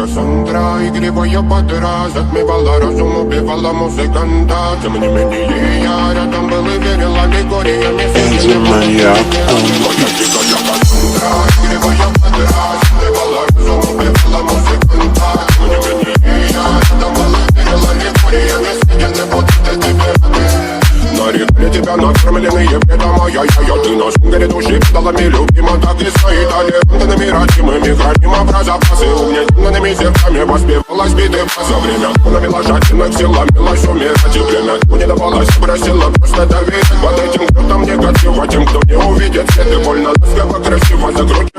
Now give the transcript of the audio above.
Кассандра, игривая подра, затмевала разум, убивала музыканта. Тем не менее я рядом был и верил аллегориями. Моя дикая Кассандра, игривая подра, затмевала разум, убивала музыканта. Тем не менее я рядом был и верил аллегориями. Съедены будут эти пираты. Нарекли тебя накормленные бредом, ай-яй-яй. Ты на шунгере души педалами любима, так и стоит аллерантными родимыми. Храним образопасы угнетенными зерками. Воспевалась биты за время. Навела жадных сил, ломилась умирать. И время не давалось, просила просто доверять. Под этим кто-то негатив, а тем, кто не увидит свет. И больно ласково, красиво закрутить